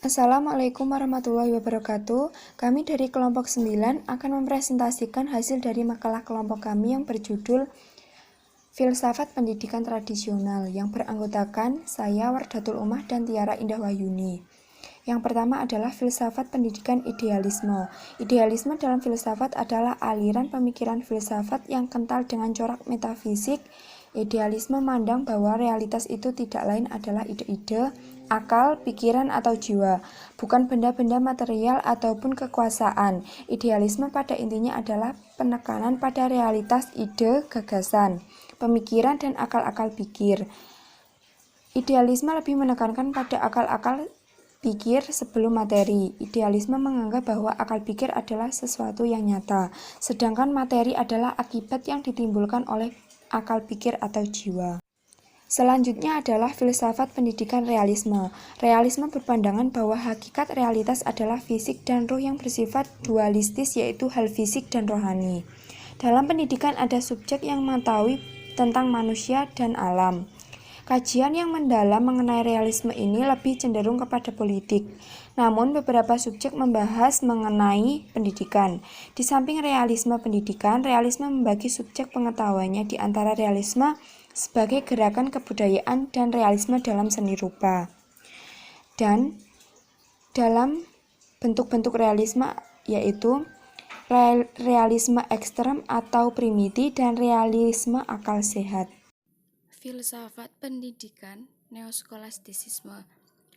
Assalamualaikum warahmatullahi wabarakatuh. Kami dari kelompok 9 akan mempresentasikan hasil dari makalah kelompok kami yang berjudul Filsafat Pendidikan Tradisional yang beranggotakan saya, Wardatul Ummah, dan Tiara Indah Wahyuni. Yang pertama adalah filsafat pendidikan idealisme. Idealisme dalam filsafat adalah aliran pemikiran filsafat yang kental dengan corak metafisik. Idealisme memandang bahwa realitas itu tidak lain adalah ide-ide, akal, pikiran, atau jiwa, bukan benda-benda material ataupun kekuasaan. Idealisme pada intinya adalah penekanan pada realitas ide, gagasan, pemikiran, dan akal-akal pikir. Idealisme lebih menekankan pada akal-akal pikir sebelum materi. Idealisme menganggap bahwa akal pikir adalah sesuatu yang nyata, sedangkan materi adalah akibat yang ditimbulkan oleh akal pikir atau jiwa. Selanjutnya adalah filsafat pendidikan realisme. Realisme berpandangan bahwa hakikat realitas adalah fisik dan ruh yang bersifat dualistis, yaitu hal fisik dan rohani. Dalam pendidikan ada subjek yang mengetahui tentang manusia dan alam. Kajian yang mendalam mengenai realisme ini lebih cenderung kepada politik. Namun beberapa subjek membahas mengenai pendidikan. Di samping realisme pendidikan, realisme membagi subjek pengetahuannya di antara realisme sebagai gerakan kebudayaan dan realisme dalam seni rupa. Dan dalam bentuk-bentuk realisme yaitu realisme ekstrem atau primitif dan realisme akal sehat. Filsafat pendidikan neoskolastisisme.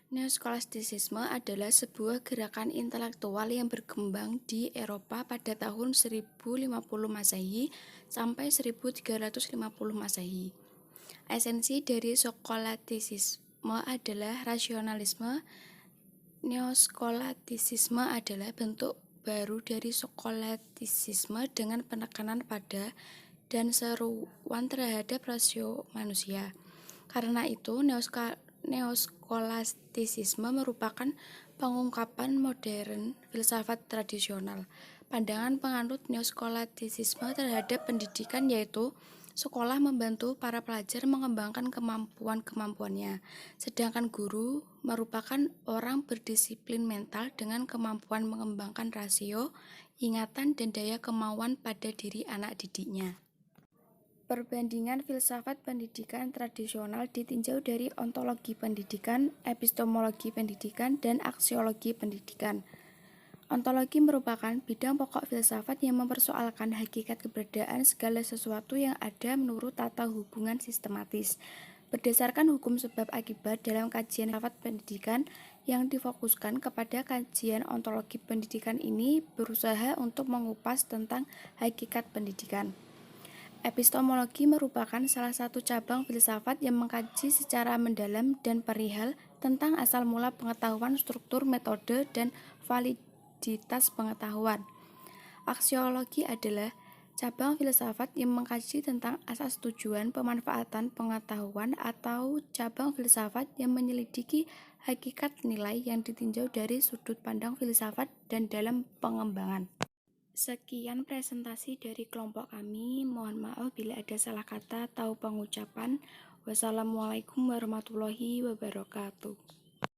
Neoskolastisisme adalah sebuah gerakan intelektual yang berkembang di Eropa pada tahun 1050 Masehi sampai 1350 Masehi. Esensi dari skolatisisme adalah rasionalisme. Neoskolatisisme adalah bentuk baru dari skolatisisme dengan penekanan pada dan seruan terhadap rasio manusia. Karena itu, neoskolastisisme merupakan pengungkapan modern filsafat tradisional. Pandangan penganut neoskolastisisme terhadap pendidikan yaitu sekolah membantu para pelajar mengembangkan kemampuan-kemampuannya, sedangkan guru merupakan orang berdisiplin mental dengan kemampuan mengembangkan rasio, ingatan, dan daya kemauan pada diri anak didiknya. Perbandingan filsafat pendidikan tradisional ditinjau dari ontologi pendidikan, epistemologi pendidikan, dan aksiologi pendidikan. Ontologi merupakan bidang pokok filsafat yang mempersoalkan hakikat keberadaan segala sesuatu yang ada menurut tata hubungan sistematis. Berdasarkan hukum sebab akibat dalam kajian filsafat pendidikan yang difokuskan kepada kajian ontologi pendidikan ini berusaha untuk mengupas tentang hakikat pendidikan. Epistemologi merupakan salah satu cabang filsafat yang mengkaji secara mendalam dan perihal tentang asal mula pengetahuan, struktur, metode, dan validitas pengetahuan. Aksiologi adalah cabang filsafat yang mengkaji tentang asas tujuan pemanfaatan pengetahuan atau cabang filsafat yang menyelidiki hakikat nilai yang ditinjau dari sudut pandang filsafat dan dalam pengembangan. Sekian presentasi dari kelompok kami. Mohon maaf bila ada salah kata atau pengucapan. Wassalamualaikum warahmatullahi wabarakatuh.